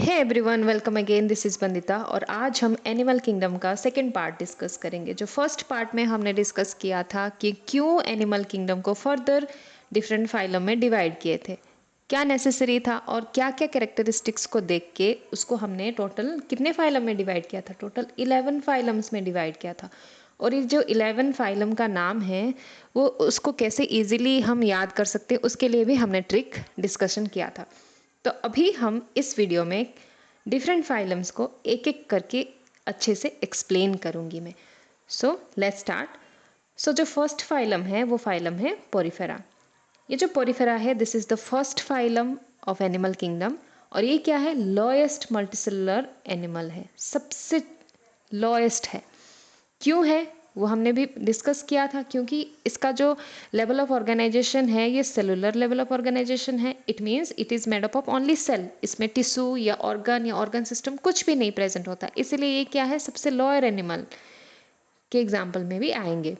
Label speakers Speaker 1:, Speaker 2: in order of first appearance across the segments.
Speaker 1: Hey everyone, welcome again. This is Bandita और आज हम एनिमल किंगडम का सेकंड पार्ट डिस्कस करेंगे। जो फर्स्ट पार्ट में हमने डिस्कस किया था कि क्यों एनिमल किंगडम को फर्दर डिफरेंट फाइलम में डिवाइड किए थे, क्या नेसेसरी था और क्या क्या कैरेक्टरिस्टिक्स को देख के उसको हमने टोटल कितने फाइलम में डिवाइड किया था। टोटल 11 फाइलम्स में डिवाइड किया था। और ये जो 11 फाइलम का नाम है वो उसको कैसे ईजिली हम याद कर सकते हैं, उसके लिए भी हमने ट्रिक डिस्कशन किया था। तो अभी हम इस वीडियो में डिफरेंट फाइलम्स को एक एक करके अच्छे से एक्सप्लेन करूंगी मैं। So let's start. सो जो फर्स्ट फाइलम है वो फाइलम है पोरिफेरा। ये जो पोरिफेरा है this is the first phylum of animal kingdom. और ये क्या है? लोएस्ट मल्टीसेलुलर एनिमल है, सबसे लोएस्ट है। क्यों है वो हमने भी डिस्कस किया था, क्योंकि इसका जो लेवल ऑफ ऑर्गेनाइजेशन है ये सेलुलर लेवल ऑफ ऑर्गेनाइजेशन है। It means it is made up of only cell. इसमें टिश्यू या ऑर्गन सिस्टम कुछ भी नहीं प्रेजेंट होता, इसीलिए ये क्या है, सबसे लोअर एनिमल के एग्जाम्पल में भी आएंगे।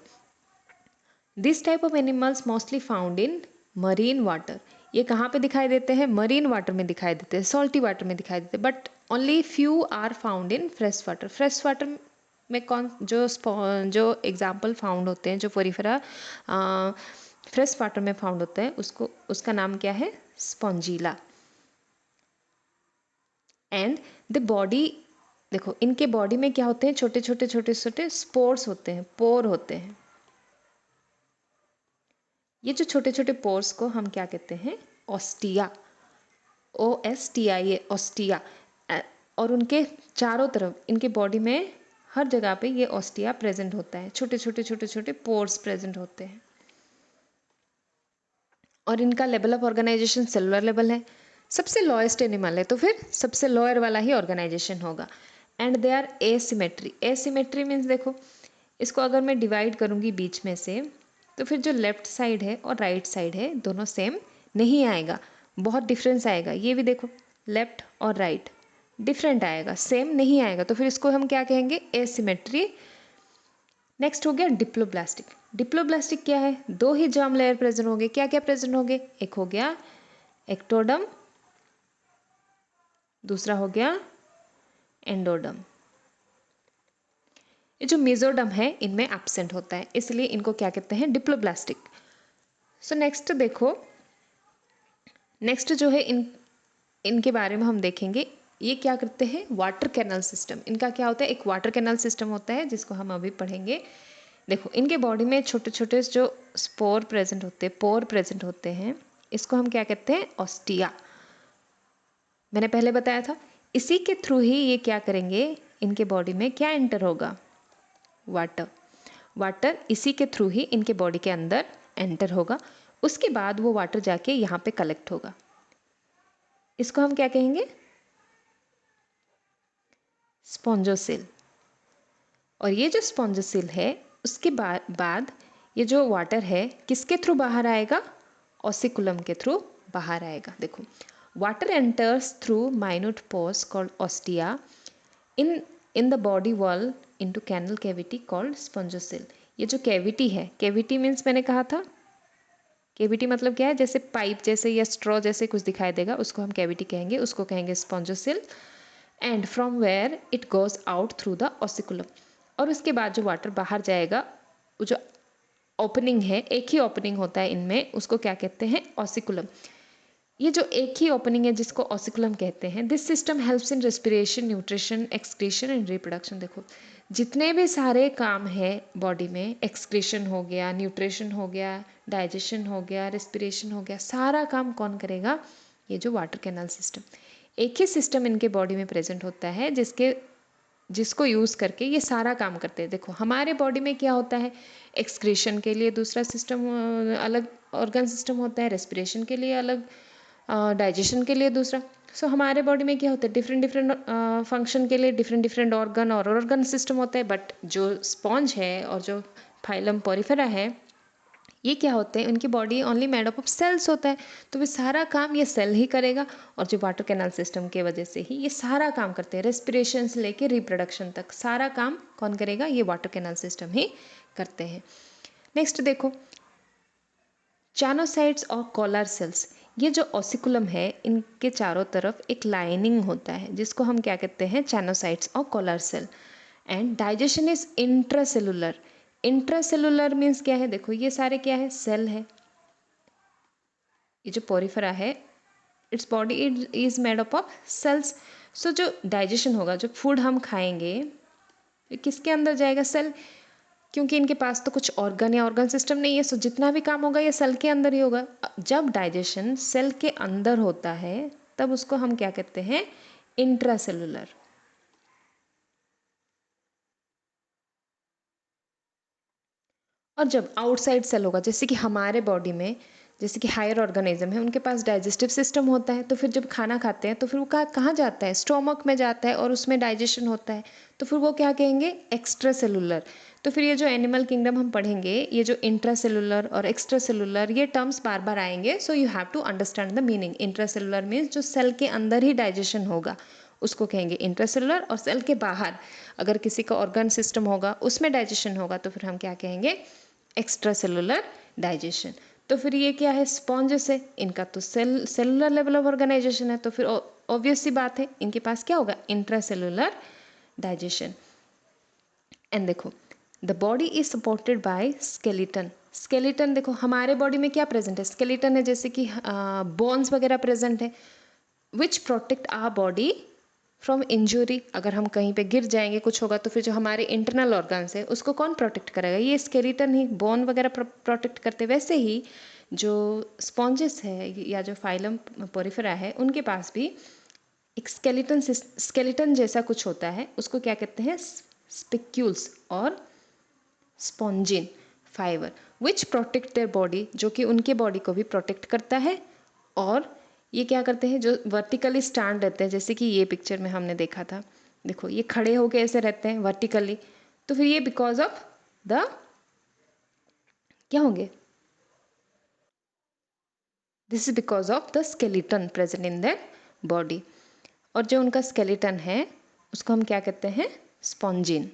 Speaker 1: This type of animals mostly found in marine water. ये कहाँ पे दिखाई देते हैं? मरीन वाटर में दिखाई देते हैं, सॉल्टी वाटर में दिखाई देते हैं, but only few are found in fresh water. Fresh water में कौन जो एग्जाम्पल फाउंड होते हैं, जो पोरिफेरा फ्रेश वाटर में फाउंड होते हैं, उसका नाम क्या है? स्पॉन्जिला। एंड द बॉडी, देखो इनके बॉडी में क्या होते हैं? छोटे छोटे छोटे छोटे स्पोर्स होते हैं, पोर होते हैं। ये जो छोटे छोटे पोर्स को हम क्या कहते हैं? ऑस्टिया। OSTIA, ostia. और उनके चारों तरफ इनके बॉडी में हर जगह पे ये ऑस्टिया प्रेजेंट होता है, छोटे छोटे छोटे छोटे पोर्स प्रेजेंट होते हैं। और इनका level of organization cellular level है। सबसे लोएस्ट एनिमल है तो फिर सबसे लोअर वाला ही ऑर्गेनाइजेशन होगा। And they are asymmetry. Asymmetry means देखो, इसको अगर मैं डिवाइड करूँगी बीच में से, तो फिर जो लेफ्ट साइड है और राइट साइड है दोनों सेम नहीं आएगा, बहुत डिफरेंस आएगा। ये भी देखो, लेफ्ट और राइट डिफरेंट आएगा, सेम नहीं आएगा, तो फिर इसको हम क्या कहेंगे? एसिमेट्री। नेक्स्ट हो गया डिप्लोब्लास्टिक। डिप्लोब्लास्टिक क्या है? दो ही जर्म लेयर प्रेजेंट होंगे। क्या क्या प्रेजेंट होंगे? एक हो गया एक्टोडम, दूसरा हो गया एंडोडम। ये जो मेसोडम है इनमें एब्सेंट होता है, इसलिए इनको क्या कहते हैं? डिप्लोब्लास्टिक। सो नेक्स्ट देखो, नेक्स्ट जो है इनके बारे में हम देखेंगे। ये क्या करते हैं? Water canal system. इनका क्या होता है? एक वाटर कैनल सिस्टम होता है जिसको हम अभी पढ़ेंगे। देखो इनके बॉडी में छोटे छोटे जो स्पोर प्रेजेंट होते हैं, पोर प्रेजेंट होते हैं, इसको हम क्या कहते हैं? ऑस्टिया। मैंने पहले बताया था। इसी के थ्रू ही ये क्या करेंगे? इनके बॉडी में क्या एंटर होगा? वाटर। वाटर इसी के थ्रू ही इनके बॉडी के अंदर एंटर होगा। उसके बाद वो वाटर जाके यहाँ पे कलेक्ट होगा। इसको हम क्या कहेंगे? स्पॉन्जोसिल। और ये जो स्पॉन्जोसिल है उसके बाद ये जो वाटर है किसके थ्रू बाहर आएगा? ऑसिकुलम के थ्रू बाहर आएगा। देखो, water enters through minute pores called ostia in the body wall into canal cavity called spongocoel. ये जो कैविटी है, कैविटी मीन्स मैंने कहा था, कैविटी मतलब क्या है? जैसे पाइप जैसे या स्ट्रॉ जैसे कुछ दिखाई देगा, उसको हम कैविटी कहेंगे, उसको कहेंगे spongocoel. And from where it goes out through the osculum. और उसके बाद जो वाटर बाहर जाएगा, वो जो ओपनिंग है, एक ही ओपनिंग होता है इनमें, उसको क्या कहते हैं? ऑसिकुलम। ये जो एक ही ओपनिंग है जिसको ऑसिकुलम कहते हैं, this system helps in respiration, nutrition, excretion and reproduction. देखो जितने भी सारे काम है बॉडी में, एक्सक्रीशन हो गया, न्यूट्रिशन हो गया, डाइजेशन हो गया, रेस्पिरेशन हो गया, सारा काम कौन करेगा? ये जो वाटर कैनल सिस्टम। एक ही सिस्टम इनके बॉडी में प्रेजेंट होता है जिसको यूज़ करके ये सारा काम करते हैं। देखो हमारे बॉडी में क्या होता है? एक्सक्रीशन के लिए दूसरा सिस्टम, अलग ऑर्गन सिस्टम होता है, रेस्पिरेशन के लिए अलग, डाइजेशन के लिए दूसरा। सो हमारे बॉडी में क्या होता है? डिफरेंट डिफरेंट फंक्शन के लिए डिफरेंट डिफरेंट ऑर्गन और ऑर्गन सिस्टम होता है। बट जो स्पॉन्ज है और जो फाइलम पोरिफेरा है, ये क्या होते हैं? उनकी body only made up of cells होता है, तो वे सारा काम ये सेल ही करेगा। और जो वाटर कैनल सिस्टम के वजह से ही ये सारा काम करते हैं, रेस्पिरेशन से लेके रिप्रोडक्शन तक सारा काम कौन करेगा? ये वाटर कैनल सिस्टम ही करते हैं। नेक्स्ट देखो, चानोसाइट्स और कॉलर सेल्स। ये जो ऑसिकुलम है इनके चारों तरफ एक लाइनिंग होता है जिसको हम क्या कहते हैं, चैनोसाइट्स और collar cell. And digestion is intracellular. Intracellular means क्या है, देखो ये सारे क्या है, सेल है। ये जो पोरिफेरा है its body is made up of cells. So जो डाइजेशन होगा, जो फूड हम खाएंगे ये किसके अंदर जाएगा, सेल। क्योंकि इनके पास तो कुछ ऑर्गन या ऑर्गन सिस्टम नहीं है, सो जितना भी काम होगा ये सेल के अंदर ही होगा। जब डाइजेशन सेल के अंदर होता है तब उसको हम क्या कहते हैं, इंट्रासेलुलर। और जब आउटसाइड सेल होगा, जैसे कि हमारे बॉडी में, जैसे कि हायर ऑर्गेनिज्म है उनके पास डाइजेस्टिव सिस्टम होता है, तो फिर जब खाना खाते हैं तो फिर वो कहाँ जाता है, स्टोमक में जाता है और उसमें डाइजेशन होता है, तो फिर वो क्या कहेंगे, एक्स्ट्रा सेलुलर। तो फिर ये जो एनिमल किंगडम हम पढ़ेंगे, ये जो इंट्रा सेलुलर और एक्स्ट्रा सेलुलर ये टर्म्स बार बार आएंगे, so you have to understand the meaning. Intra cellular means जो सेल के अंदर ही डाइजेशन होगा उसको कहेंगे इंट्रासेलुलर, और सेल के बाहर अगर किसी का ऑर्गन सिस्टम होगा उसमें डाइजेशन होगा तो फिर हम क्या कहेंगे, एक्स्ट्रा सेलुलर डाइजेशन। तो फिर ये क्या है, स्पॉन्जेस है, इनका तो सेलुलर लेवल ऑफ ऑर्गेनाइजेशन है, तो फिर ऑब्वियस सी बात है इनके पास क्या होगा, इंट्रा सेलुलर डाइजेशन। एंड देखो the body is supported by skeleton. Skeleton देखो हमारे बॉडी में क्या प्रेजेंट है, स्केलेटन है, जैसे कि बोन्स वगैरह प्रेजेंट है, which protect our body from injury. अगर हम कहीं पे गिर जाएंगे कुछ होगा तो फिर जो हमारे इंटरनल ऑर्गन्स है उसको कौन प्रोटेक्ट करेगा, ये स्केलेटन ही, बोन वगैरह प्रोटेक्ट करते। वैसे ही जो स्पॉन्जेस है या जो फाइलम पोरिफेरा है उनके पास भी एक स्केलेटन जैसा कुछ होता है, उसको क्या कहते हैं, स्पिक्यूल्स और spongin fibre, which protect their body, जो कि उनके बॉडी को भी प्रोटेक्ट करता है। और ये क्या करते हैं, जो वर्टिकली स्टैंड रहते हैं, जैसे कि ये पिक्चर में हमने देखा था, देखो ये खड़े होके ऐसे रहते हैं वर्टिकली, तो फिर ये बिकॉज ऑफ द क्या होंगे, this is because of the skeleton present in their body. और जो उनका स्केलेटन है उसको हम क्या कहते हैं, स्पॉन्जिन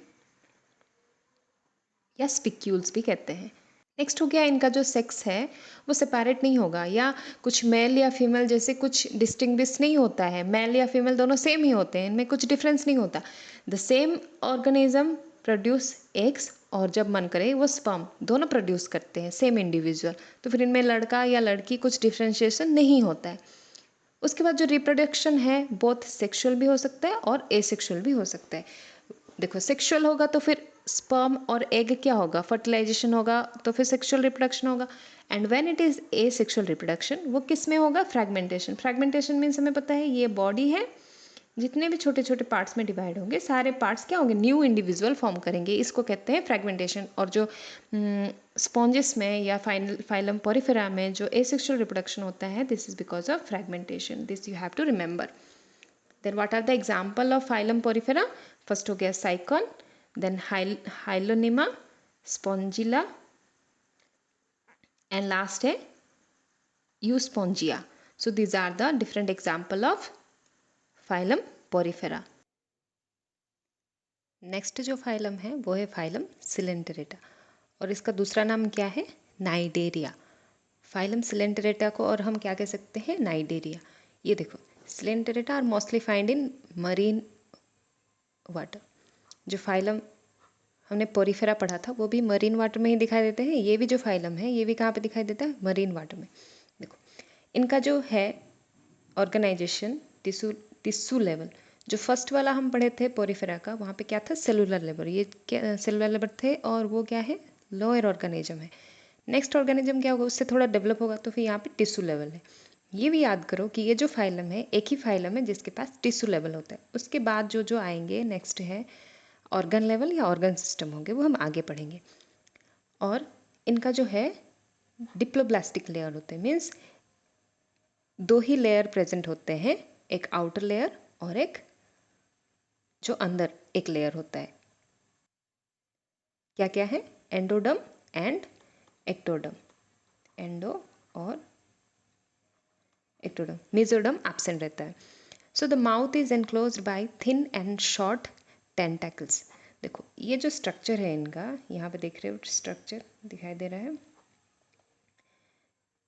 Speaker 1: या स्पिक्यूल्स भी कहते हैं। नेक्स्ट हो गया इनका जो सेक्स है वो सेपरेट नहीं होगा, या कुछ मेल या फीमेल जैसे कुछ डिस्टिंग्विश नहीं होता है, मेल या फीमेल दोनों सेम ही होते हैं, इनमें कुछ डिफरेंस नहीं होता। The same organism produce eggs, और जब मन करे वो स्पर्म, दोनों प्रोड्यूस करते हैं सेम इंडिविजुअल, तो फिर इनमें लड़का या लड़की कुछ डिफ्रेंशिएशन नहीं होता है। उसके बाद जो रिप्रोडक्शन है बोथ सेक्सुअल भी हो सकता है और एसेक्सुअल भी हो सकता है। देखो सेक्सुअल होगा तो फिर स्पर्म और एग क्या होगा, फर्टिलाइजेशन होगा, तो फिर सेक्सुअल रिप्रोडक्शन होगा। And when it is a sexual reproduction वो किस में होगा, फ्रैगमेंटेशन। फ्रैगमेंटेशन मीन्स हमें पता है ये बॉडी है, जितने भी छोटे छोटे पार्ट्स में डिवाइड होंगे सारे पार्ट्स क्या होंगे, न्यू इंडिविजुअल फॉर्म करेंगे, इसको कहते हैं फ्रैगमेंटेशन। और जो स्पॉन्जेस में या फाइलम पोरिफेरा में जो एसेक्सुअल रिप्रोडक्शन होता है, this is because of fragmentation, this you have to remember. Then what are the example of phylum Porifera? First हो गया Sycon, then Hyalonema, Spongilla, and last है Euspongia. So these are the different example of phylum Porifera. Next जो phylum है वो है phylum सिलेंटरेटा, और इसका दूसरा नाम क्या है, नाइडेरिया। फाइलम सिलेंटरेटा को और हम क्या कह सकते हैं, नाइडेरिया। ये देखो Coelenterata are mostly find in marine water. जो फाइलम हमने पोरिफेरा पढ़ा था वो भी मरीन वाटर में ही दिखाई देते हैं, ये भी जो फाइलम है ये भी कहाँ पे दिखाई देता है, मरीन वाटर में। देखो इनका जो है ऑर्गेनाइजेशन टिश्यू लेवल, जो फर्स्ट वाला हम पढ़े थे पोरिफेरा का, वहाँ पे क्या था, सेलुलर लेवल, ये क्या सेलुलर लेवल थे, और वो क्या है, लोअर ऑर्गेनिज्म है। नेक्स्ट ऑर्गेनिज्म क्या होगा, उससे थोड़ा डेवलप होगा, तो फिर यहाँ पे टिश्यू लेवल है। ये भी याद करो कि ये जो फाइलम है एक ही फाइलम है जिसके पास टिश्यू लेवल होता है। उसके बाद जो जो आएंगे नेक्स्ट है ऑर्गन लेवल या ऑर्गन सिस्टम होंगे, वो हम आगे पढ़ेंगे। और इनका जो है डिप्लोब्लास्टिक लेयर होते हैं, मीन्स दो ही लेयर प्रेजेंट होते हैं, एक आउटर लेयर और एक जो अंदर एक लेयर होता है। क्या क्या है, एंडोडर्म एंड एक्टोडर्म, एंडो और एक्टोडर्म, मेसोडर्म एब्सेंट रहता है। So the mouth is enclosed bye thin and short tentacles. देखो ये जो स्ट्रक्चर है इनका, यहाँ पे देख रहे हो स्ट्रक्चर दिखाई दे रहा है,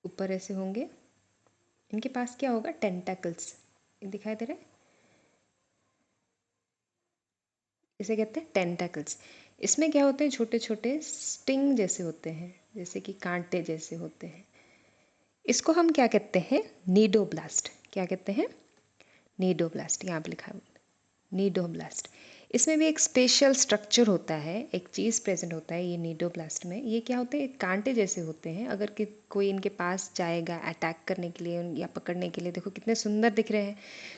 Speaker 1: ऊपर ऐसे होंगे इनके पास क्या होगा, टेंटाकल्स दिखाई दे रहे हैं, इसे कहते हैं टेंटाकल्स। इसमें क्या होते हैं, छोटे छोटे स्टिंग जैसे होते हैं, जैसे कि कांटे जैसे होते हैं। इसको हम क्या कहते हैं, नीडोब्लास्ट। क्या कहते हैं, नीडोब्लास्ट, यहाँ पे लिखा है नीडोब्लास्ट। इसमें भी एक स्पेशल स्ट्रक्चर होता है, एक चीज़ प्रेजेंट होता है ये नीडोब्लास्ट में। ये क्या होते हैं, कांटे जैसे होते हैं। अगर कि कोई इनके पास जाएगा अटैक करने के लिए या पकड़ने के लिए, देखो कितने सुंदर दिख रहे हैं,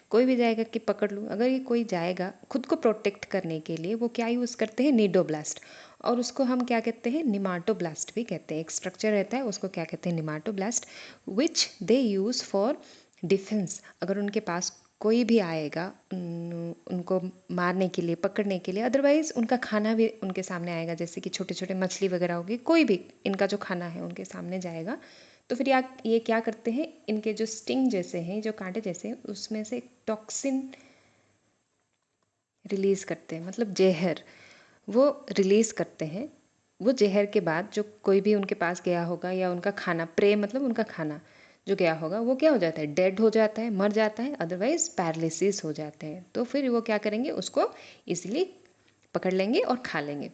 Speaker 1: कोई भी जाएगा कि पकड़ लूँ। अगर ये कोई जाएगा खुद को प्रोटेक्ट करने के लिए, वो क्या यूज़ करते हैं, नीडोब्लास्ट। और उसको हम क्या कहते हैं, निमाटोब्लास्ट भी कहते हैं। एक स्ट्रक्चर रहता है, उसको क्या कहते हैं, निमाटोब्लास्ट, विच दे यूज़ फॉर डिफेंस। अगर उनके पास कोई भी आएगा उनको मारने के लिए, पकड़ने के लिए, अदरवाइज़ उनका खाना भी उनके सामने आएगा, जैसे कि छोटे छोटे मछली वगैरह होगी, कोई भी इनका जो खाना है उनके सामने जाएगा, तो फिर ये क्या करते हैं, इनके जो स्टिंग जैसे हैं, जो कांटे जैसे हैं, उसमें से टॉक्सिन रिलीज़ करते हैं, मतलब जहर वो रिलीज़ करते हैं। वो जहर के बाद जो कोई भी उनके पास गया होगा, या उनका खाना, प्रे मतलब उनका खाना जो गया होगा, वो क्या हो जाता है, डेड हो जाता है, मर जाता है, अदरवाइज पैरालिसिस हो जाते हैं। तो फिर वो क्या करेंगे, उसको इजीली पकड़ लेंगे और खा लेंगे।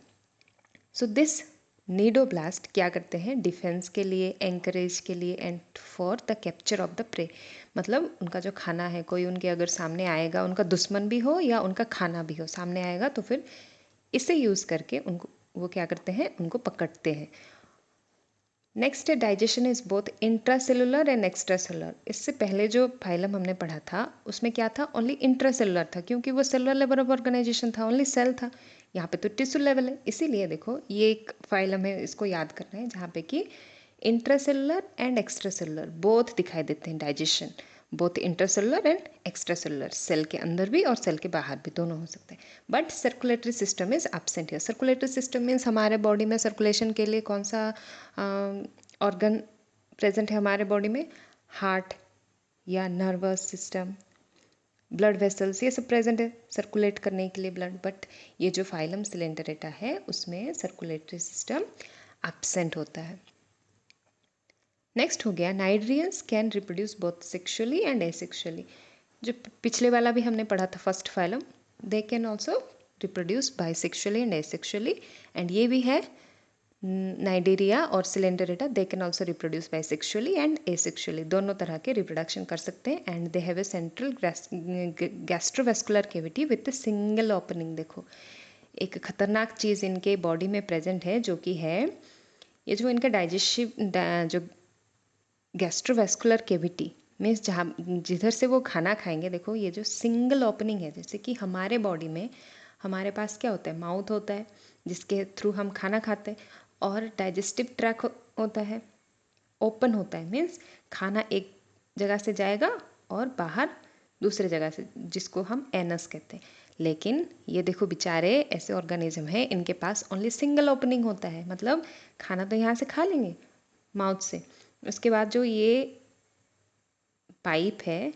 Speaker 1: सो दिस नीडोब्लास्ट क्या करते हैं, डिफेंस के लिए, एंकरेज के लिए, and for the capture of the prey. मतलब उनका जो खाना है, कोई उनके अगर सामने आएगा, उनका दुश्मन भी हो या उनका खाना भी हो, सामने आएगा, तो फिर इसे यूज़ करके उनको वो क्या करते हैं, उनको पकड़ते हैं। नेक्स्ट है digestion is both intracellular and extracellular. इससे पहले जो फाइलम हमने पढ़ा था उसमें क्या था, ओनली इंट्रासेलुलर था, क्योंकि वो सेलुलर लेवल ऑफ ऑर्गेनाइजेशन था, ओनली सेल था। यहाँ पे तो टिश्यू लेवल है, इसीलिए देखो ये एक फाइलम है, इसको याद करना है, जहाँ पे कि इंट्रासेलुलर एंड एक्स्ट्रासेलुलर बोथ दिखाई देते हैं digestion, both intercellular and extracellular, cell के अंदर भी और सेल के बाहर भी, दोनों हो सकते हैं। But circulatory system is absent here. Circulatory system means हमारे बॉडी में सर्कुलेशन के लिए कौन सा ऑर्गन प्रेजेंट है हमारे बॉडी में, हार्ट या नर्वस सिस्टम, ब्लड वेसल्स, ये सब प्रेजेंट है सर्कुलेट करने के लिए ब्लड। बट ये जो फाइलम सिलेंडरेटा है उसमें सर्कुलेटरी सिस्टम एब्सेंट होता है। नेक्स्ट हो गया, cnidarians can reproduce both sexually and asexually. जो पिछले वाला भी हमने पढ़ा था first phylum, they can also reproduce bisexually and asexually. And ये भी है नाइडेरिया और Coelenterata, they can also reproduce bisexually and asexually, दोनों तरह के रिप्रोडक्शन कर सकते हैं। And they have a central gastrovascular cavity with a single opening. देखो एक खतरनाक चीज़ इनके बॉडी में प्रेजेंट है, जो कि है ये जो इनका डाइजेस्टिव जो गैस्ट्रोवेस्कुलर कैविटी मीन्स जहाँ जिधर से वो खाना खाएंगे, देखो ये जो सिंगल ओपनिंग है, जैसे कि हमारे बॉडी में हमारे पास क्या होता है, माउथ होता है जिसके थ्रू हम खाना खाते हैं, और डाइजेस्टिव ट्रैक होता है, ओपन होता है, मीन्स खाना एक जगह से जाएगा और बाहर दूसरे जगह से, जिसको हम एनस कहते हैं। लेकिन ये देखो बेचारे ऐसे ऑर्गेनिज्म है, इनके पास ओनली सिंगल ओपनिंग होता है, मतलब खाना तो यहाँ से खा लेंगे माउथ से, उसके बाद जो ये पाइप है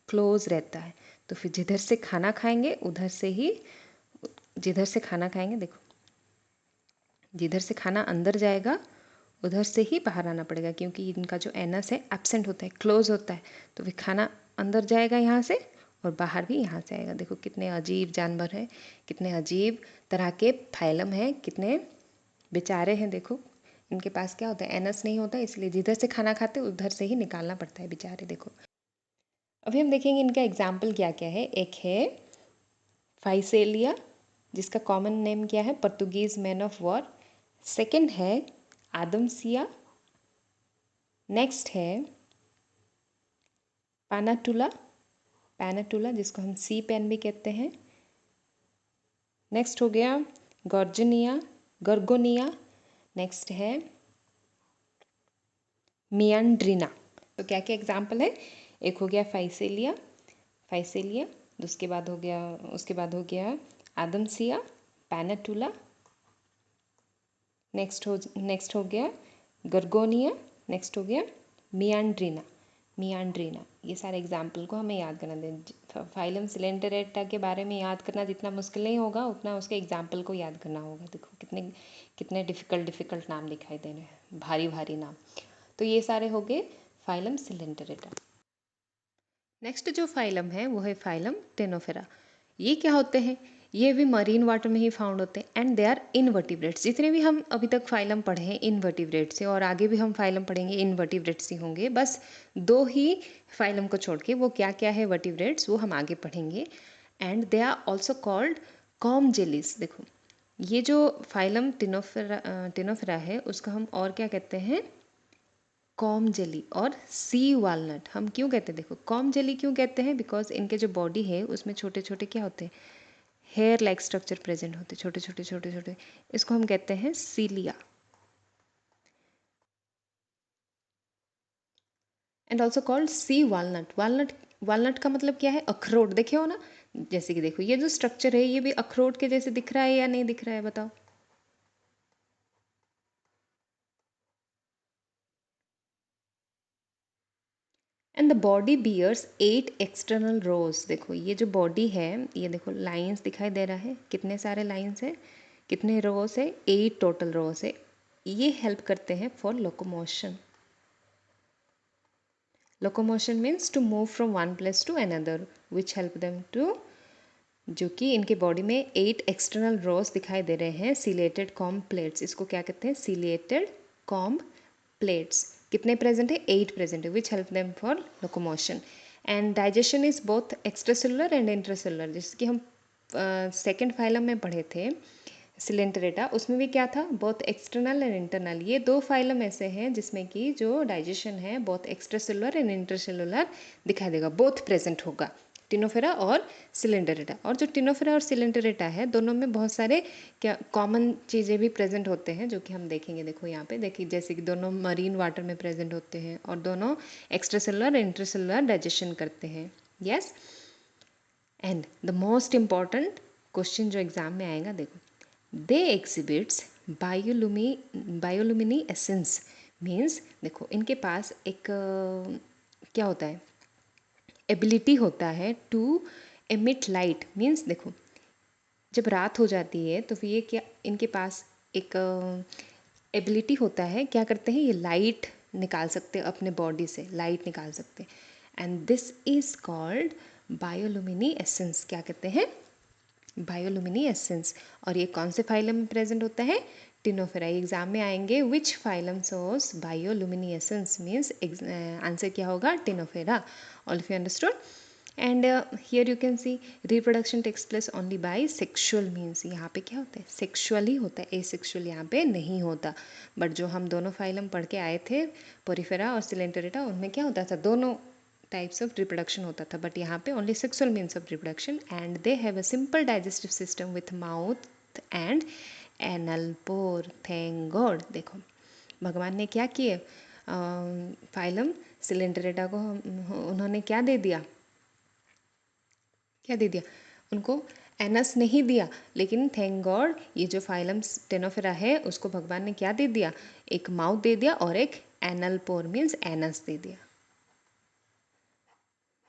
Speaker 1: क्लोज रहता है, तो फिर जिधर से खाना खाएंगे उधर से ही, जिधर से खाना खाएंगे देखो, जिधर से खाना अंदर जाएगा उधर से ही बाहर आना पड़ेगा, क्योंकि इनका जो एनस है एब्सेंट होता है, क्लोज होता है, तो फिर खाना अंदर जाएगा यहाँ से और बाहर भी यहाँ से आएगा। देखो कितने अजीब जानवर हैं, कितने अजीब तरह के फाइलम हैं, कितने बेचारे हैं। देखो इनके पास क्या होता है, एनस नहीं होता, इसलिए जिधर से खाना खाते उधर से ही निकालना पड़ता है बेचारे। देखो अभी हम देखेंगे इनका एग्जाम्पल क्या क्या है। एक है फाइसेलिया, जिसका कॉमन नेम क्या है, Portuguese man of war. Second है आदमसिया। नेक्स्ट है पैनाटुला, पैनाटुला जिसको हम सी पेन भी कहते हैं। नेक्स्ट हो गया गॉर्जनिया, गर्गोनिया। नेक्स्ट है मियांड्रिना। तो क्या क्या एग्जाम्पल है, एक हो गया फाइसेलिया, फाइसेलिया, उसके बाद हो गया आदमसिया, पैनाटुला। नेक्स्ट हो गया गर्गोनिया। नेक्स्ट हो गया मियांड्रिना, मियांड्रिना। ये सारे एग्जाम्पल को हमें याद करना दें। फाइलम सिलेंडरेटा के बारे में याद करना जितना मुश्किल नहीं होगा, उतना उसके एग्जाम्पल को याद करना होगा। देखो कितने कितने डिफ़िकल्ट नाम दिखाई दे रहे हैं, भारी भारी नाम। तो ये सारे हो गए फाइलम सिलेंडरेटा। नेक्स्ट जो फाइलम है वो है फाइलम टेनोफेरा। ये क्या होते हैं? ये भी मरीन वाटर में ही फाउंड होते हैं एंड दे आर इनवर्टिब्रेट्स। जितने भी हम अभी तक फाइलम पढ़े हैं इनवर्टिब्रेट्स से, और आगे भी हम फाइलम पढ़ेंगे इनवर्टिब्रेट्स ही होंगे। बस दो ही फाइलम को छोड़ के, वो क्या क्या है वर्टिब्रेट्स वो हम आगे पढ़ेंगे। And they are also called comb jellies. देखो ये जो फाइलम टिनोफेरा है उसका हम और क्या कहते हैं? कॉम जेली और सी वालनट। हम क्यों कहते हैं? देखो कॉम जेली क्यों कहते हैं? बिकॉज इनके जो बॉडी है उसमें छोटे छोटे क्या होते हैं? हेयर लाइक स्ट्रक्चर प्रेजेंट होते हैं, छोटे छोटे छोटे छोटे। इसको हम कहते हैं cilia. And also called sea walnut. Walnut, walnut का मतलब क्या है? अखरोट। देखे हो ना? जैसे कि देखो ये जो स्ट्रक्चर है ये भी अखरोट के जैसे दिख रहा है या नहीं दिख रहा है? बताओ। And the body bears 8 external rows. देखो ये जो बॉडी है, ये देखो लाइंस दिखाई दे रहा है, कितने सारे लाइंस है, कितने रोज है? 8 टोटल रोज है। ये हेल्प करते हैं for locomotion. Locomotion means to move from one place to another, which help them to. जो कि इनके बॉडी में 8 एक्सटर्नल रोज दिखाई दे रहे हैं, सिलेटेड कॉम्ब प्लेट्स। इसको क्या कहते हैं? Chelated comb plates. कितने प्रेजेंट है? 8 प्रेजेंट है, विच help them for locomotion. And digestion is both extracellular and intracellular. जैसे कि हम सेकेंड फाइलम में पढ़े थे सिलेंटरेटा, उसमें भी क्या था? Both external and internal. ये दो फाइलम ऐसे हैं जिसमें कि जो डाइजेशन है बोथ एक्स्ट्रासेलुलर एंड इंटरसेलुलर दिखाई देगा, बोथ प्रेजेंट होगा, टिनोफेरा और सिलेंडरेटा। और जो टिनोफेरा और सिलेंडरेटा है दोनों में बहुत सारे क्या कॉमन चीज़ें भी प्रेजेंट होते हैं, जो कि हम देखेंगे। देखो यहाँ पे देखिए, जैसे कि दोनों मरीन वाटर में प्रेजेंट होते हैं और दोनों एक्स्ट्रासेलुलर इंटरसेलुलर डाइजेशन करते हैं। Yes. And the most important question जो एग्जाम में आएगा, देखो दे एग्जिबिट्स बायोलुमिनी एसेंस। मीन्स देखो इनके पास एक क्या होता है? एबिलिटी होता है टू एमिट लाइट। मीन्स देखो जब रात हो जाती है तो फिर ये क्या, इनके पास एक एबिलिटी होता है, क्या करते हैं? ये लाइट निकाल सकते हैं, अपने बॉडी से लाइट निकाल सकते हैं। And this is called bioluminescence. क्या कहते हैं? Bioluminescence. और ये कौन से फाइलम में प्रेजेंट होता है? टिनोफेरा। एग्जाम में आएंगे which phylum shows bioluminescence. Means answer क्या होगा? Ctenophora. All of you understood? And here you can see reproduction takes place only by sexual means. यहाँ पे क्या होता है? सेक्सुअली होता है, एसेक्सुअल यहाँ पे नहीं होता। बट जो हम दोनों फाइलम पढ़ के आए थे, पोरिफेरा और सिलेंटरेटा, उनमें क्या होता था? दोनों टाइप्स ऑफ रिप्रोडक्शन होता था। बट यहाँ पे only sexual means of reproduction. And they have a simple digestive system with mouth and anal pore. Thank god. देखो भगवान ने क्या किए? फाइलम सिलेंडरेटा को उन्होंने क्या दे दिया? क्या दे दिया उनको? एनस नहीं दिया, लेकिन थैंक गॉड ये जो फाइलम टेनोफेरा है उसको भगवान ने क्या दे दिया? एक माउथ दे दिया और एक एनल पोर मीन्स एनस दे दिया।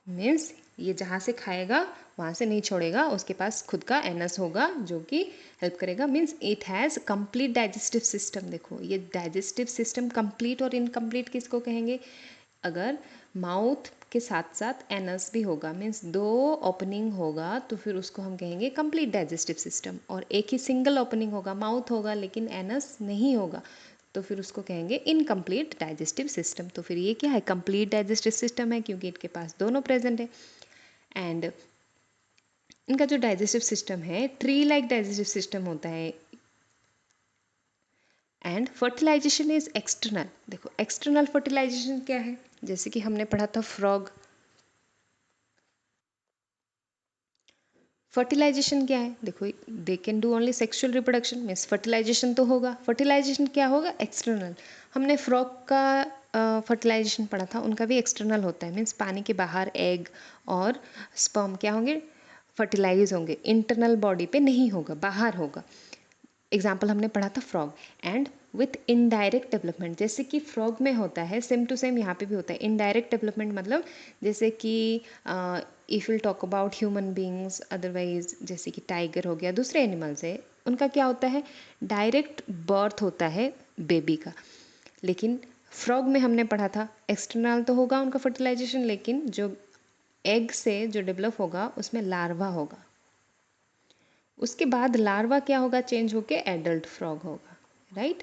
Speaker 1: मीन्स ये जहाँ से खाएगा वहाँ से नहीं छोड़ेगा, उसके पास खुद का एनस होगा जो कि हेल्प करेगा। Means it has complete digestive system. देखो ये डाइजेस्टिव सिस्टम कंप्लीट और इनकम्प्लीट किसको कहेंगे? अगर माउथ के साथ साथ एनस भी होगा, मीन्स दो ओपनिंग होगा, तो फिर उसको हम कहेंगे कंप्लीट डाइजेस्टिव सिस्टम। और एक ही सिंगल ओपनिंग होगा, माउथ होगा लेकिन एनस नहीं होगा, तो फिर उसको कहेंगे इनकम्प्लीट डाइजेस्टिव सिस्टम। तो फिर ये क्या है? कंप्लीट डाइजेस्टिव सिस्टम है, क्योंकि इनके पास दोनों प्रेजेंट है। एंड इनका जो डाइजेस्टिव सिस्टम है ट्री लाइक डाइजेस्टिव सिस्टम होता है। And fertilization is external. देखो एक्सटर्नल फर्टिलाइजेशन क्या है? जैसे कि हमने पढ़ा था फ्रॉग। फर्टिलाइजेशन क्या है? देखो they can do only sexual reproduction, means fertilization तो होगा। फर्टिलाइजेशन क्या होगा? एक्सटर्नल। हमने फ्रॉग का फर्टिलाइजेशन पढ़ा था, उनका भी एक्सटर्नल होता है, मीन्स पानी के बाहर एग और स्पर्म क्या होंगे? फर्टिलाइज होंगे। इंटरनल बॉडी पे नहीं होगा, बाहर होगा। एग्जाम्पल हमने पढ़ा था frog. And with indirect development, जैसे कि फ्रॉग में होता है सेम टू सेम यहाँ पे भी होता है। इनडायरेक्ट डेवलपमेंट मतलब जैसे कि if will talk about human beings, otherwise जैसे कि टाइगर हो गया, दूसरे एनिमल्स है, उनका क्या होता है? डायरेक्ट बर्थ होता है बेबी का। लेकिन फ्रॉग में हमने पढ़ा था एक्सटर्नल तो होगा उनका फर्टिलाइजेशन, लेकिन जो एग से जो डेवलप होगा उसमें लार्वा होगा, उसके बाद लार्वा क्या होगा, चेंज होके एडल्ट फ्रॉग होगा, राइट।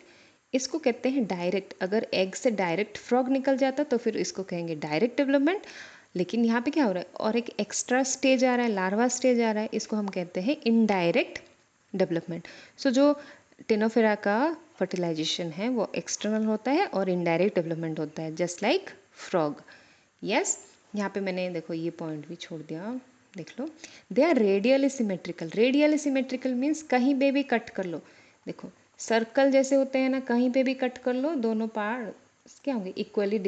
Speaker 1: इसको कहते हैं डायरेक्ट, अगर एग से डायरेक्ट फ्रॉग निकल जाता तो फिर इसको कहेंगे डायरेक्ट डेवलपमेंट। लेकिन यहाँ पे क्या हो रहा है, और एक एक्स्ट्रा स्टेज आ रहा है, लार्वा स्टेज आ रहा है, इसको हम कहते हैं इनडायरेक्ट डेवलपमेंट। सो जो टेनोफेरा का फर्टिलाइजेशन है वो एक्सटर्नल होता है और इनडायरेक्ट डेवलपमेंट होता है, जस्ट लाइक फ्रॉग। यस, यहाँ पे मैंने देखो ये पॉइंट भी छोड़ दिया, देख लो। They are radially symmetrical. Radially symmetrical means कहीं पे भी कट कर लो, देखो सर्कल जैसे होते हैं ना, कहीं पे भी कट कर लो, दोनों पार्ट क्या होंगे, इक्वली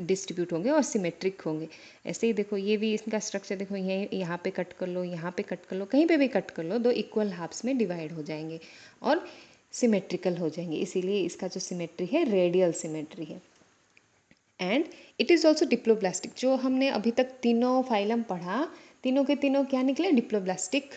Speaker 1: डिस्ट्रीब्यूट होंगे और सिमेट्रिक होंगे। ऐसे ही देखो ये भी इसका स्ट्रक्चर देखो, ये यहाँ पे कट कर लो, यहाँ पे कट कर लो, कहीं पे भी कट कर लो, दो इक्वल हाफ्स में डिवाइड हो जाएंगे और सिमेट्रिकल हो जाएंगे, इसीलिए इसका जो सिमेट्री है रेडियल सिमेट्री है। And it is also diploblastic. जो हमने अभी तक तीनों फाइलम पढ़ा, तीनों के तीनों क्या निकले, डिप्लोब्लास्टिक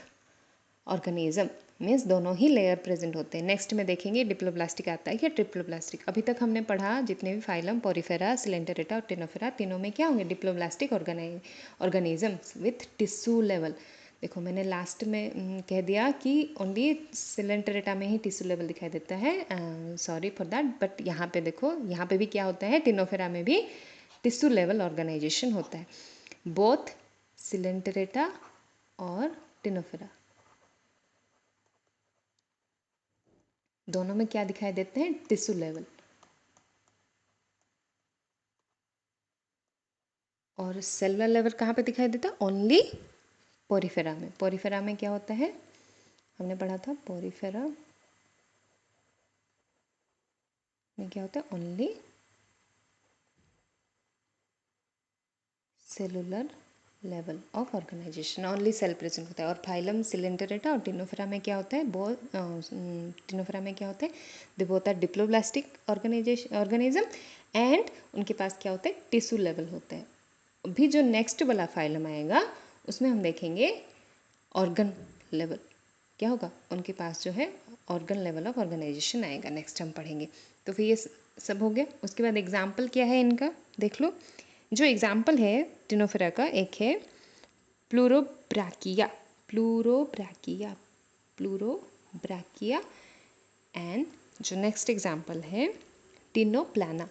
Speaker 1: ऑर्गेनिज्म, मीन्स दोनों ही लेयर प्रेजेंट होते हैं। नेक्स्ट में देखेंगे डिप्लोब्लास्टिक आता है या ट्रिप्लोब्लास्टिक। अभी तक हमने पढ़ा जितने भी फाइलम, पोरिफेरा, सिलेंटेरेटा और टेनोफेरा, तीनों में क्या होंगे, diploblastic organisms with tissue level. देखो मैंने लास्ट में कह दिया कि ओनली सिलेंटेरेटा में ही टिश्यू लेवल दिखाई देता है, सॉरी फॉर दैट, बट यहाँ पे देखो, यहाँ पे भी क्या होता है, टेनोफेरा में भी टिश्यू लेवल ऑर्गेनाइजेशन होता है, बोथ सिलेंटेरेटा और टेनोफेरा दोनों में क्या दिखाई देते हैं, टिश्यू लेवल। और सेलुलर लेवल कहाँ पे दिखाई देता है, ओनली पोरिफेरा में। पोरिफेरा में क्या होता है, हमने पढ़ा था, पोरिफेरा में क्या होता है, only cellular level of organization, only cell present होता है। और फाइलम, सिलेंटेरेटा और टिनोफेरा में क्या होता है, टिनोफेरा में क्या होता है, they both are diploblastic organism and उनके पास क्या होता है, टिश्यू लेवल होता है। अभी जो नेक्स्ट वाला फाइलम आएगा उसमें हम देखेंगे ऑर्गन लेवल, क्या होगा, उनके पास जो है ऑर्गन लेवल ऑफ ऑर्गेनाइजेशन आएगा, नेक्स्ट हम पढ़ेंगे। तो फिर ये सब हो गया। उसके बाद एग्जाम्पल क्या है इनका, देख लो। जो एग्जाम्पल है टिनोफेरा का, एक है प्लूरोब्राकिया, प्लूरोब्राकिया, प्लूरोब्राकिया। एंड जो नेक्स्ट एग्जाम्पल है टिनोप्लाना,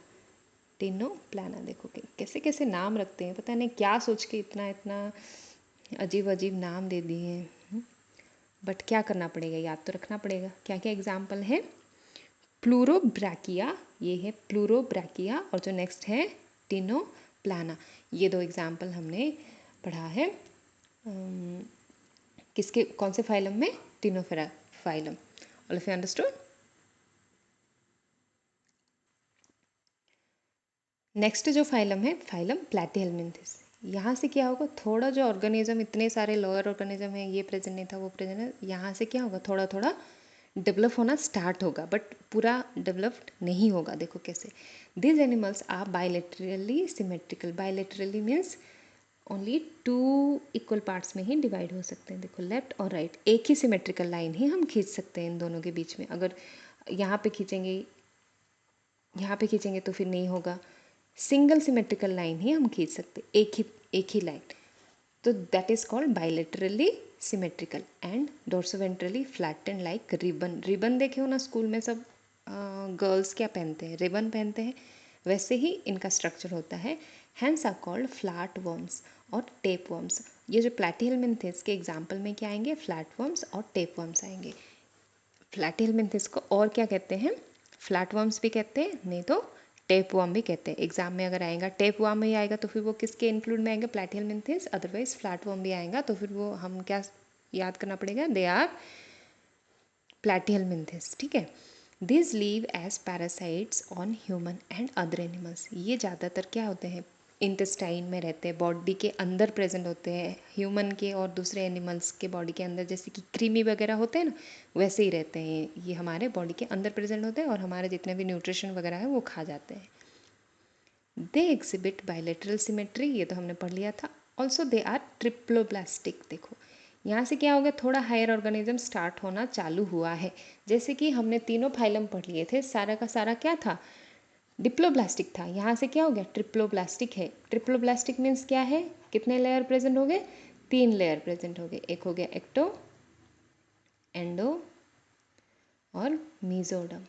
Speaker 1: टिनोप्लाना। देखो कि कैसे कैसे नाम रखते हैं, पता नहीं क्या सोच के इतना इतना अजीब अजीब नाम दे दिए हैं, बट क्या करना पड़ेगा, याद तो रखना पड़ेगा। क्या क्या एग्जाम्पल है, प्लूरोब्राकिया, ये है प्लूरोब्राकिया, और जो नेक्स्ट है टिनोप्लाना। ये दो एग्जाम्पल हमने पढ़ा है किसके, कौन से फाइलम में, Ctenophora phylum. All of you understood. Next जो फाइलम है, फाइलम प्लैटीहेल्मिन्थेस। यहाँ से क्या होगा, थोड़ा जो ऑर्गेनिज्म, इतने सारे लोअर ऑर्गेनिज्म है, ये प्रेजेंट नहीं था, वो प्रेजेंट है, यहाँ से क्या होगा, थोड़ा थोड़ा डेवलप होना स्टार्ट होगा, बट पूरा डेवलप्ड नहीं होगा। देखो कैसे, these animals are bilaterally symmetrical. Bilaterally means only two equal parts में ही डिवाइड हो सकते हैं। देखो लेफ्ट और राइट, एक ही सिमेट्रिकल लाइन ही हम खींच सकते हैं इन दोनों के बीच में। अगर यहाँ पे खींचेंगे, यहाँ पे खींचेंगे तो फिर नहीं होगा, सिंगल सिमेट्रिकल लाइन ही हम खींच सकते, एक ही लाइन। तो that is called bilaterally symmetrical. And dorsoventrally flattened like ribbon. Ribbon देखे हो ना स्कूल में, सब गर्ल्स क्या पहनते हैं, रिबन पहनते हैं, वैसे ही इनका स्ट्रक्चर होता है। Hence are called flat worms और टेप वर्म्स। ये जो प्लैटीहेल्मिन्थेस के एग्जाम्पल में क्या आएंगे, फ्लैट वर्म्स और टेप वर्म्स आएंगे। प्लैटीहेल्मिन्थेस को और क्या कहते हैं, फ्लैट वर्म्स भी कहते हैं, नहीं तो टेप वर्म भी कहते हैं। एग्जाम में अगर आएगा टेप वर्म ही आएगा तो फिर वो किसके इंक्लूड में आएंगे, प्लैटीहेल्मिन्थेस। अदरवाइज फ्लैट वर्म भी आएगा तो फिर वो हम क्या याद करना पड़ेगा, दे आर प्लैटीहेल्मिन्थेस, ठीक है। This live as parasites on human and other animals. ये ज़्यादातर क्या होते हैं, इंटेस्टाइन में रहते हैं, बॉडी के अंदर प्रेजेंट होते हैं, ह्यूमन के और दूसरे एनिमल्स के बॉडी के अंदर, जैसे कि क्रीमी वगैरह होते हैं ना, वैसे ही रहते हैं। ये हमारे बॉडी के अंदर प्रेजेंट होते हैं और हमारे जितने भी न्यूट्रिशन वगैरह है वो खा जाते हैं। दे एग्जिबिट बायलेटरल सिमेट्री, ये तो हमने पढ़ लिया था। Also they are triploblastic. देखो यहाँ से क्या हो गया, थोड़ा हायर ऑर्गेनिज्म स्टार्ट होना चालू हुआ है। जैसे कि हमने तीनों फाइलम पढ़ लिए थे, सारा का सारा क्या था, डिप्लोब्लास्टिक था, यहाँ से क्या हो गया, ट्रिप्लोब्लास्टिक है। ट्रिप्लोब्लास्टिक मीन्स क्या है, कितने लेयर प्रेजेंट हो गए, 3 लेयर प्रेजेंट हो गए। एक हो गया एक्टो, एंडो और मीजोडर्म,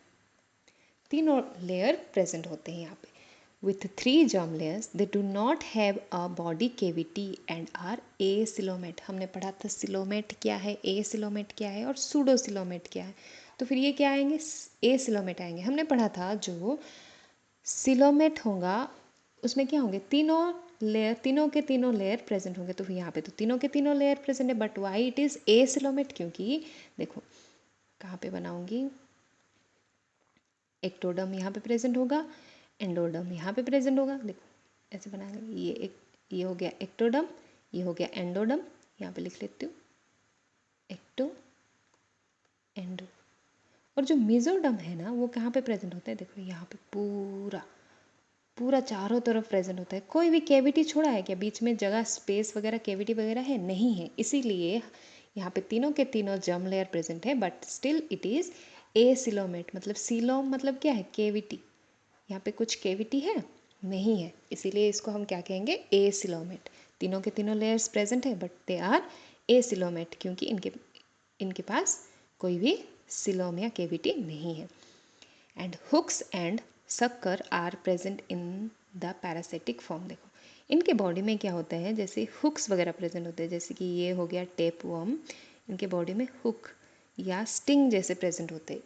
Speaker 1: तीनों लेयर प्रेजेंट होते हैं यहाँ पे। With 3 germ layers they do not have a body cavity and are acoelomate. हमने पढ़ा था सिलोमेट क्या है, एसिलोमेट क्या है और सूडोसिलोमेट क्या है। तो फिर ये क्या आएंगे, एसिलोमेट आएंगे। हमने पढ़ा था जो सिलोमेट होगा उसमें क्या होंगे, तीनों लेयर, तीनों के तीनों लेयर प्रेजेंट होंगे। तो फिर यहाँ पे तो तीनों के तीनों लेयर प्रेजेंट है, but why it is acoelomate, क्योंकि देखो कहाँ पे बनाऊंगी, एक्टोडर्म यहाँ पे प्रेजेंट होगा, एंडोडर्म यहाँ पे प्रेजेंट होगा। देखो ऐसे बनाएंगे, ये हो गया एक्टोडर्म, ये हो गया एंडोडर्म, यहाँ पे लिख लेती हूँ एक्टो एंडो। और जो मेसोडर्म है ना वो कहाँ पे प्रेजेंट होता है, देखो यहाँ पे पूरा पूरा चारों तरफ प्रेजेंट होता है। कोई भी कैविटी छोड़ा है क्या, बीच में जगह स्पेस वगैरह कैविटी वगैरह है, नहीं है। इसीलिए यहाँ पे तीनों के तीनों जर्म लेयर प्रेजेंट है, but still it is acoelomate. मतलब सीलोम मतलब क्या है, कैविटी। यहाँ पे कुछ कैविटी है, नहीं है, इसीलिए इसको हम क्या कहेंगे, एसिलोमेट। तीनों के तीनों लेयर्स प्रेजेंट है बट दे आर एसिलोमेट, क्योंकि इनके पास कोई भी सिलोम या कैविटी नहीं है। And hooks and sucker are present in the parasitic form. देखो इनके बॉडी में क्या होता है, जैसे हुक्स वगैरह प्रेजेंट होते हैं, जैसे कि ये हो गया टेप वर्म, इनके बॉडी में हुक या स्टिंग जैसे प्रेजेंट होते हैं।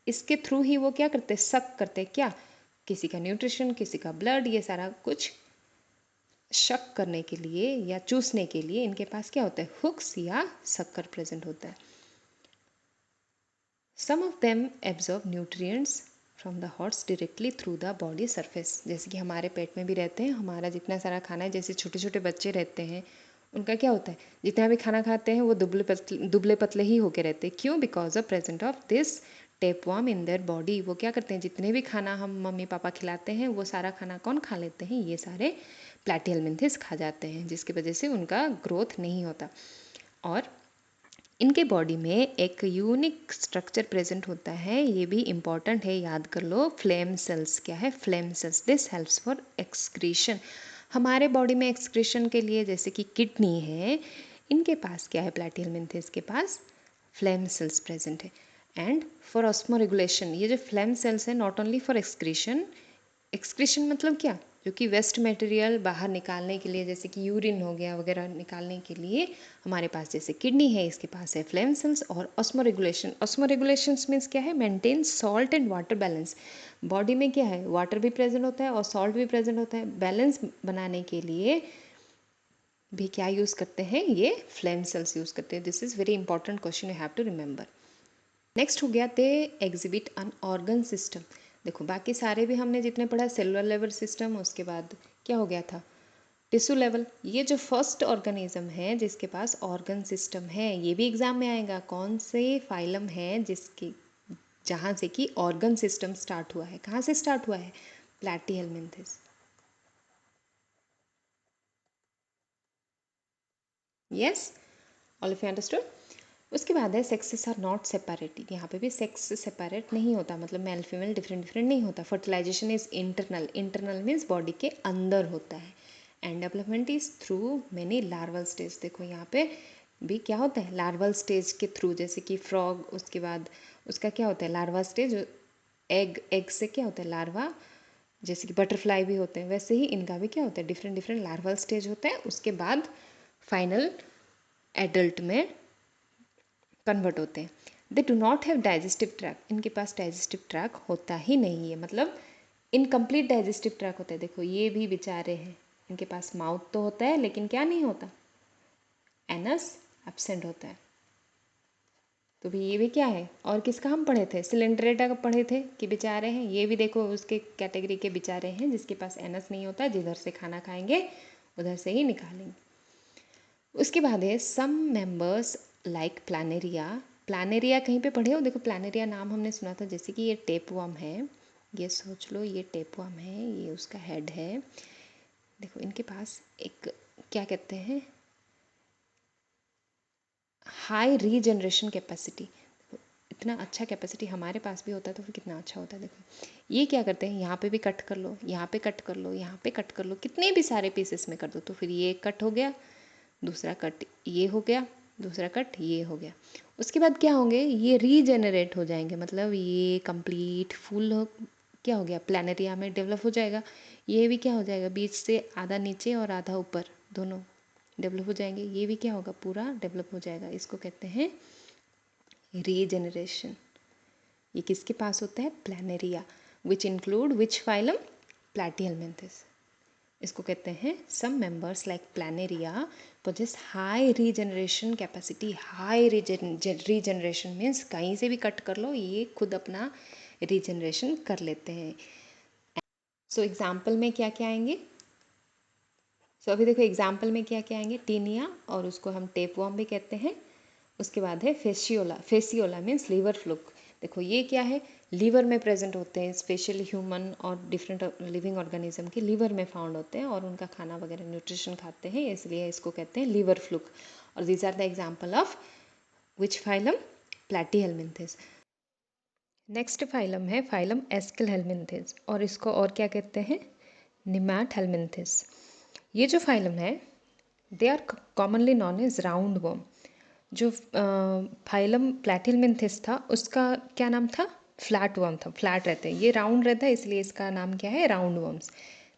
Speaker 1: इसके थ्रू ही वो क्या करते हैं, सक करते हैं, क्या, किसी का न्यूट्रिशन, किसी का ब्लड, ये सारा कुछ शक करने के लिए या चूसने के लिए इनके पास क्या होता है, हुक्स या सक्कर प्रेजेंट होता है। Some of them absorb nutrients from the हॉर्स directly through the body surface. जैसे कि हमारे पेट में भी रहते हैं, हमारा जितना सारा खाना है, जैसे छोटे छोटे बच्चे रहते हैं उनका क्या होता है, जितना भी खाना खाते हैं वो दुबले पतले ही होके रहते हैं। क्यों, because of present of this tapeworm in their body. वो क्या करते हैं, जितने भी खाना हम मम्मी पापा खिलाते हैं वो सारा खाना कौन खा लेते हैं, ये सारे प्लैटिहेल्मिन्थेस खा जाते हैं, जिसकी वजह से उनका ग्रोथ नहीं होता। और इनके बॉडी में एक यूनिक स्ट्रक्चर प्रेजेंट होता है, ये भी इम्पॉर्टेंट है, याद कर लो। फ्लेम सेल्स, क्या है, flame cells. This helps for excretion. हमारे बॉडी में एक्सक्रीशन के लिए, जैसे कि किडनी है, इनके पास क्या है, प्लैटिहेल्मिन्थेस के पास फ्लेम सेल्स प्रेजेंट है। एंड फॉर ऑस्मो रेगुलेशन, ये जो फ्लेम सेल्स है not only for excretion, excretion मतलब क्या, जो कि वेस्ट मटेरियल बाहर निकालने के लिए, जैसे कि यूरिन हो गया वगैरह निकालने के लिए हमारे पास जैसे किडनी है, इसके पास है फ्लेम सेल्स। और osmo regulation, osmo regulations means क्या है, maintain salt and water balance. Body में क्या है, वाटर भी प्रेजेंट होता है और सॉल्ट भी प्रेजेंट होता है, बैलेंस बनाने के लिए भी क्या यूज़ करते हैं, ये फ्लेम सेल्स यूज़ करते हैं। This is very important question, you have to remember. Next हो गया, they exhibit an organ system. देखो बाकी सारे भी हमने जितने पढ़ा, सेलुलर लेवल सिस्टम, उसके बाद क्या हो गया था, टिश्यू लेवल। ये जो फर्स्ट ऑर्गेनिज्म है जिसके पास ऑर्गन सिस्टम है, ये भी एग्जाम में आएगा, कौन से फाइलम है जिसके, जहाँ से कि ऑर्गन सिस्टम स्टार्ट हुआ है, कहाँ से स्टार्ट हुआ है, Platyhelminthes. Yes, all of you understood. उसके बाद है सेक्सेस आर नॉट सेपरेटेड। यहाँ पे भी सेक्स सेपरेट नहीं होता, मतलब मेल फीमेल डिफरेंट डिफरेंट नहीं होता। Fertilization is internal, internal means body के अंदर होता है। And development is through many larval stage. देखो यहाँ पे भी क्या होता है, लार्वल स्टेज के थ्रू, जैसे कि फ्रॉग, उसके बाद उसका क्या होता है, लार्वा स्टेज, एग से क्या होता है, लार्वा। जैसे कि बटरफ्लाई भी होते हैं, वैसे ही इनका भी क्या होता है, डिफरेंट डिफरेंट लार्वल स्टेज होते हैं, उसके बाद फाइनल एडल्ट में कन्वर्ट होते हैं। दे do not have digestive track, इनके पास डाइजेस्टिव ट्रैक होता ही नहीं है, मतलब इनकम्प्लीट डाइजेस्टिव ट्रैक होता है। देखो ये भी बेचारे हैं, इनके पास माउथ तो होता है लेकिन क्या नहीं होता, एनस एब्सेंट होता है। तो भी ये भी क्या है, और किसका हम पढ़े थे, सिलेंड्रेटा का पढ़े थे कि बेचारे हैं, ये भी देखो उसके कैटेगरी के बेचारे हैं जिसके पास एनस नहीं होता, जिधर से खाना खाएंगे उधर से ही निकालेंगे। उसके बाद है some members like planaria. Planaria कहीं पे पढ़े हो, देखो प्लानेरिया नाम हमने सुना था, जैसे कि ये टेपवर्म है, ये सोच लो ये टेपवर्म है, ये उसका हेड है। देखो इनके पास एक क्या कहते हैं, हाई रीजनरेशन कैपेसिटी। इतना अच्छा कैपेसिटी हमारे पास भी होता है तो फिर कितना अच्छा होता है। देखो ये क्या करते हैं, यहाँ पे भी कट कर लो, यहाँ पे कट कर लो, यहाँ पे कट कर लो, कितने भी सारे पीसेस में कर दो तो फिर ये कट हो गया, दूसरा कट ये हो गया, दूसरा कट ये हो गया। उसके बाद क्या होंगे, ये रीजेनरेट हो जाएंगे, मतलब ये कंप्लीट फुल क्या हो गया, प्लानेरिया में डेवलप हो जाएगा। ये भी क्या हो जाएगा, बीच से आधा नीचे और आधा ऊपर दोनों डेवलप हो जाएंगे। ये भी क्या होगा, पूरा डेवलप हो जाएगा। इसको कहते हैं रीजेनरेशन। ये किसके पास होता है, Planaria, which include which phylum, Platyhelminthes. इसको कहते हैं some members like Planaria possess high regeneration capacity. High regeneration means कहीं से भी कट कर लो ये खुद अपना रीजनरेशन कर लेते हैं। सो एग्जाम्पल में क्या क्या आएंगे, अभी देखो एग्जाम्पल में क्या क्या आएंगे, टीनिया, और उसको हम टेपवॉर्म भी कहते हैं। उसके बाद है Fasciola. Fasciola means liver fluke. देखो ये क्या है, लीवर में प्रेजेंट होते हैं, स्पेशली ह्यूमन और डिफरेंट लिविंग ऑर्गेनिज्म के लीवर में फाउंड होते हैं और उनका खाना वगैरह न्यूट्रिशन खाते हैं, इसलिए इसको कहते हैं लीवर फ्लूक। और these are the example of which phylum, Platyhelminthes. Next phylum है फाइलम एस्केलहेल्मिन्थेस, और इसको और क्या कहते हैं, निमैटहेल्मिन्थेस। ये जो फाइलम है they are commonly known as round worm. जो फाइलम प्लैटिहेल्मिन्थेस था उसका क्या नाम था, फ्लैट वर्म था, फ्लैट रहते हैं, ये राउंड रहता है इसलिए इसका नाम क्या है, round worms.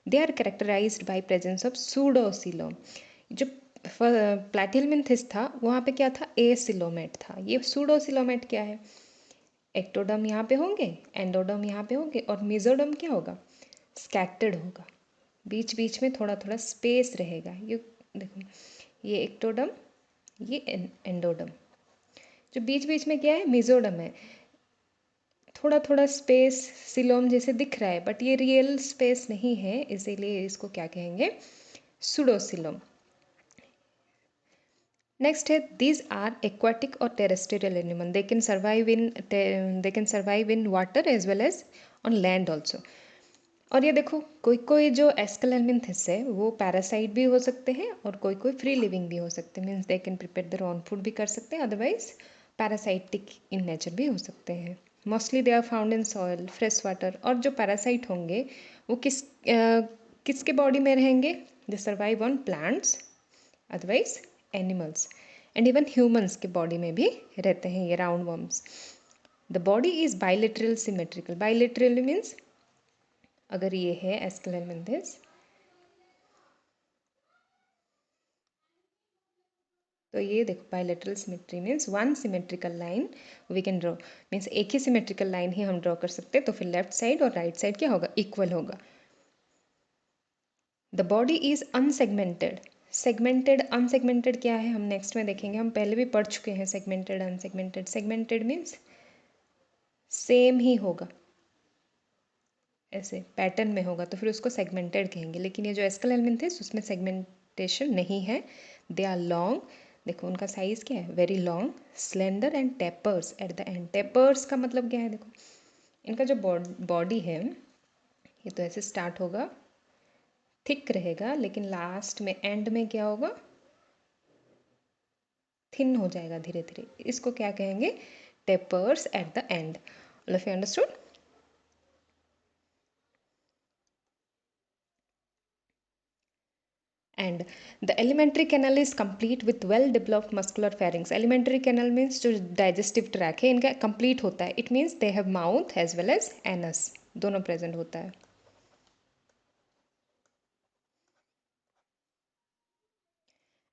Speaker 1: They are characterized by presence of pseudocoelom. जो प्लैटिहेल्मिन्थेस था वहाँ पे क्या था, एसिलोमेट था। ये सूडोसिलोमेट क्या है, एक्टोडर्म यहाँ पे होंगे, एंडोडर्म यहाँ पे होंगे, और मेसोडर्म क्या होगा, स्कैटर्ड होगा, बीच बीच में थोड़ा थोड़ा स्पेस रहेगा। ये देखो ये एक्टोडर्म, ये एंडोडर्म, जो बीच बीच में क्या है, मेसोडर्म है। थोड़ा थोड़ा स्पेस सिलोम जैसे दिख रहा है बट ये रियल स्पेस नहीं है, इसीलिए इसको क्या कहेंगे, सूडोसिलोम। नेक्स्ट है दीज आर एक्वाटिक और terrestrial animal, they can survive in water as well as on land also. और ये देखो कोई कोई जो एस्केलहेल्मिन्थेस है वो पैरासाइट भी हो सकते हैं और कोई कोई फ्री लिविंग भी हो सकते हैं, means they can prepare their own food भी कर सकते हैं, अदरवाइज पैरासाइटिक इन नेचर भी हो सकते हैं। Mostly they are found in soil, fresh water. और जो पैरासाइट होंगे वो किसके बॉडी में रहेंगे, they survive on plants, otherwise animals, and even humans के बॉडी में भी रहते हैं ये round worms. The body is bilateral symmetrical. Bilateral means अगर ये है एस्केलहेल्मिन्थेस तो ये देखो bilateral symmetry means one symmetrical line we can draw, means एक ही सिमेट्रिकल लाइन ही हम ड्रॉ कर सकते हैं, तो फिर लेफ्ट साइड और राइट साइड क्या होगा, इक्वल होगा। The body is unsegmented. Segmented unsegmented क्या है हम नेक्स्ट में देखेंगे, हम पहले भी पढ़ चुके हैं segmented unsegmented. Segmented means same ही होगा, ऐसे पैटर्न में होगा तो फिर उसको सेगमेंटेड कहेंगे, लेकिन ये जो एस्केलहेल्मिन्थेस उसमें सेगमेंटेशन नहीं है। दे आर लॉन्ग, देखो उनका साइज क्या है, very long, slender and tapers at the end. Tapers का मतलब क्या है, देखो इनका जो बॉडी है ये तो ऐसे स्टार्ट होगा, थिक रहेगा, लेकिन लास्ट में एंड में क्या होगा, थिन हो जाएगा धीरे धीरे। इसको क्या कहेंगे, tapers at the end. All of you understood. And the alimentary canal is complete with well developed muscular pharynx. Alimentary canal means जो digestive tract है इनका complete होता है, it means they have mouth as well as anus, दोनों present होता है।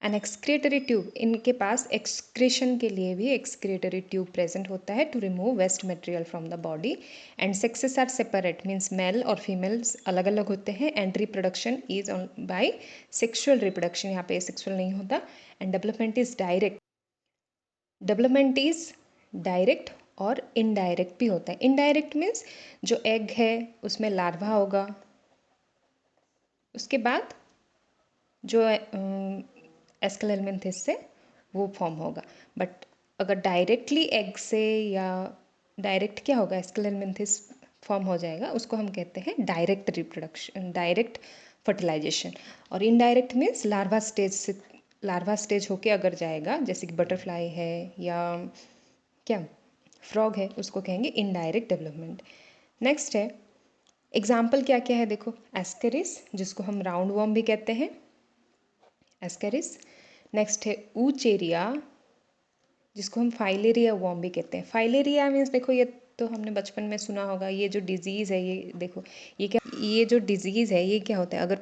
Speaker 1: N excretory tube, इनके पास excretion के लिए भी एक्सक्रीटरी ट्यूब प्रेजेंट होता है to remove waste material from the body. And sexes are separate, means male और फीमेल्स अलग अलग होते हैं। And reproduction is on by sexual reproduction, यहाँ पे सेक्सुअल नहीं होता। And development is direct, development is direct और इनडायरेक्ट भी होता है। इनडायरेक्ट मीन्स जो एग है उसमें लार्वा होगा, उसके बाद जो एस्केलहेल्मिन्थेस से वो फॉर्म होगा। बट अगर डायरेक्टली एग से या डायरेक्ट क्या होगा, एस्केलहेल्मिन्थेस फॉर्म हो जाएगा, उसको हम कहते हैं डायरेक्ट रिप्रोडक्शन, डायरेक्ट फर्टिलाइजेशन। और इनडायरेक्ट मीन्स लार्वा स्टेज से, लार्वा स्टेज होके अगर जाएगा, जैसे कि बटरफ्लाई है या क्या फ्रॉग है उसको कहेंगे इनडायरेक्ट डेवलपमेंट। नेक्स्ट है एग्जाम्पल क्या क्या है देखो, एस्केरिस जिसको हम राउंड वर्म भी कहते हैं, एस्केरिस। नेक्स्ट है ऊचेरिया जिसको हम फाइलेरिया वर्म भी कहते हैं। फाइलेरिया मीन्स देखो ये तो हमने बचपन में सुना होगा, ये जो डिजीज़ है ये देखो, ये क्या, ये जो डिजीज़ है ये क्या होता है, अगर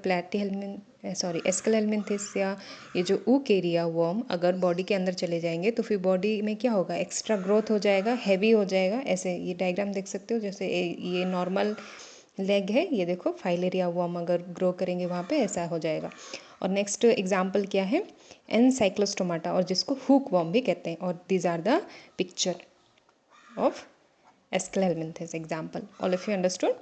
Speaker 1: एस्केलेलमिंथिस या ये जो ऊकेरिया वर्म अगर बॉडी के अंदर चले जाएंगे तो फिर बॉडी में क्या होगा, एक्स्ट्रा ग्रोथ हो जाएगा, हैवी हो जाएगा। ऐसे ये डायग्राम देख सकते हो, जैसे ये नॉर्मल लेग है, ये देखो फाइलेरिया वर्म अगर ग्रो करेंगे वहाँ पे ऐसा हो जाएगा। और नेक्स्ट एग्जाम्पल क्या है, एनसाइक्लोस्टोमाटा और जिसको हुक वर्म भी कहते हैं। और these are the picture of Aschelminthes example. All of you understood?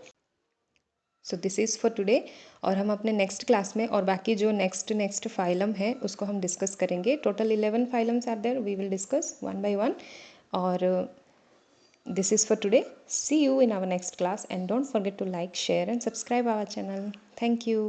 Speaker 1: So this is for today. और हम अपने नेक्स्ट क्लास में और बाकी जो नेक्स्ट फाइलम है उसको हम डिस्कस करेंगे। Total 11 phylums are there, we will discuss one by one. और this is for today. See you in our next class and don't forget to like, share and subscribe our channel. Thank you.